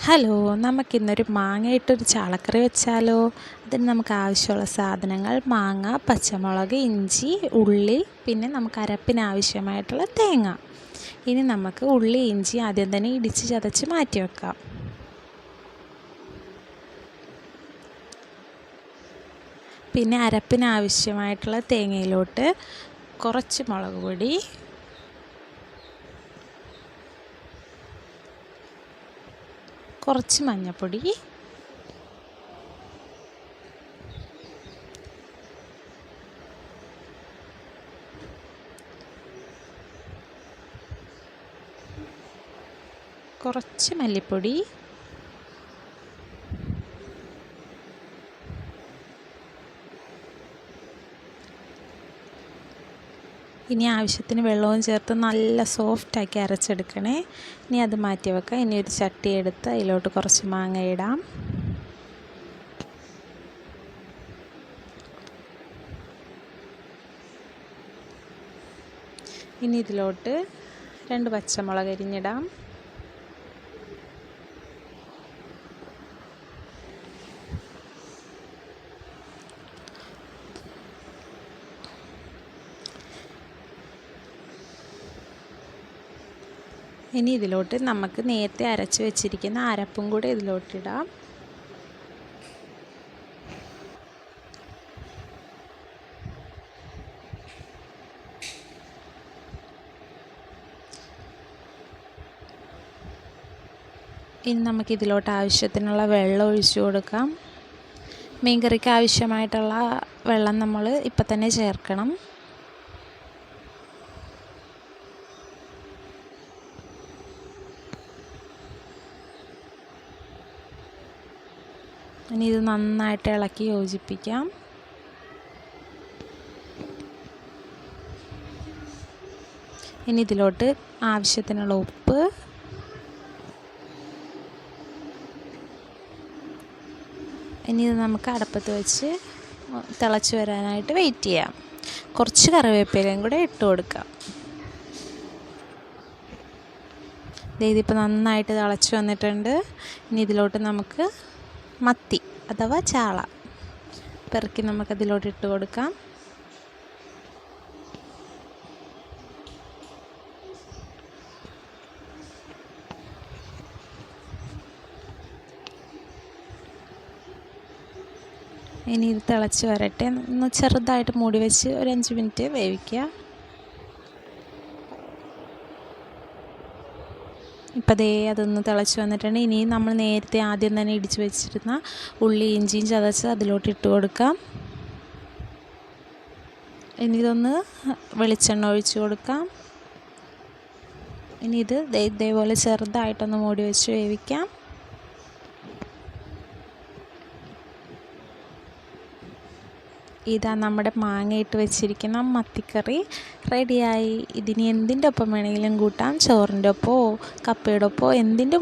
Hello, നമുക്കിന്നൊരു മാങ്ങയിട്ടൊരു ചാളക്കറി വെച്ചാലോ? അതിന് നമുക്ക് ആവശ്യമുള്ള സാധനങ്ങൾ മാങ്ങ, പച്ചമുളക്, ഇഞ്ചി, ഉള്ളി, പിന്നെ നമുക്ക് അരപ്പിനാവശ്യമായിട്ടുള്ള തേങ്ങ. ഇനി നമുക്ക് ഉള്ളി ഇഞ്ചി ആദ്യം തന്നെ ഇടിച്ച് ചതച്ച് മാറ്റി വെക്കാം. പിന്നെ അരപ്പിനാവശ്യമായിട്ടുള്ള തേങ്ങയിലോട്ട് കുറച്ച് മുളക് പൊടി, കുറച്ച് മഞ്ഞൾപ്പൊടി, കുറച്ച് മല്ലിപ്പൊടി, ഇനി ആവശ്യത്തിന് വെള്ളവും ചേർത്ത് നല്ല സോഫ്റ്റാക്കി അരച്ചെടുക്കണേ. ഇനി അത് മാറ്റി വെക്കാം. ഇനി ഒരു ചട്ടി എടുത്ത് അതിലോട്ട് കുറച്ച് മാങ്ങ ഇടാം. ഇനി ഇതിലോട്ട് 2 പച്ചമുളക് അരിഞ്ഞിടാം. ഇനി ഇതിലോട്ട് നമുക്ക് നേരത്തെ അരച്ച് വെച്ചിരിക്കുന്ന അരപ്പും കൂടെ ഇതിലോട്ടിടാം. ഇനി നമുക്കിതിലോട്ട് ആവശ്യത്തിനുള്ള വെള്ളം ഒഴിച്ചു കൊടുക്കാം. മീൻകറിക്ക് ആവശ്യമായിട്ടുള്ള വെള്ളം നമ്മൾ ഇപ്പം തന്നെ ചേർക്കണം. ഇനി ഇത് നന്നായിട്ട് ഇളക്കി യോജിപ്പിക്കാം. ഇനി ഇതിലോട്ട് ആവശ്യത്തിനുള്ള ഉപ്പ്, ഇനി ഇത് നമുക്ക് അടുപ്പത്ത് വെച്ച് തിളച്ച് വരാനായിട്ട് വെയിറ്റ് ചെയ്യാം. കുറച്ച് കറിവേപ്പിലയും കൂടെ ഇട്ട് കൊടുക്കാം. ഇതിപ്പോൾ നന്നായിട്ട് തിളച്ച് വന്നിട്ടുണ്ട്. ഇനി ഇതിലോട്ട് നമുക്ക് മത്തി അഥവാ ചാള പെറുക്കി നമുക്കതിലോട്ട് ഇട്ട് കൊടുക്കാം. ഇനി ഇത് തിളച്ച് വരട്ടെ. ഒന്ന് ചെറുതായിട്ട് മൂടി വെച്ച് ഒരു 5 മിനിറ്റ് വേവിക്കുക. ഇപ്പം അതൊന്ന് തിളച്ച് വന്നിട്ടുണ്ട്. ഇനി നമ്മൾ നേരത്തെ ആദ്യം തന്നെ ഇടിച്ച് വെച്ചിരുന്ന ഉള്ളി ഇഞ്ചിയും ചതച്ച് അതിലോട്ട് ഇട്ട് കൊടുക്കാം. ഇനി ഇതൊന്ന് വെളിച്ചെണ്ണ ഒഴിച്ച് കൊടുക്കാം. ഇനി ഇത് ഇതേപോലെ ചെറുതായിട്ടൊന്ന് മൂടി വെച്ച് വേവിക്കാം. ഇതാ നമ്മുടെ മാങ്ങയിട്ട് വെച്ചിരിക്കുന്ന മത്തിക്കറി റെഡിയായി. ഇതിനി എന്തിൻ്റെ ഒപ്പം വേണമെങ്കിലും കൂട്ടാം. ചോറിൻ്റെ ഒപ്പമോ കപ്പയുടെ ഒപ്പമോ എന്തിൻ്റെ കൂടെ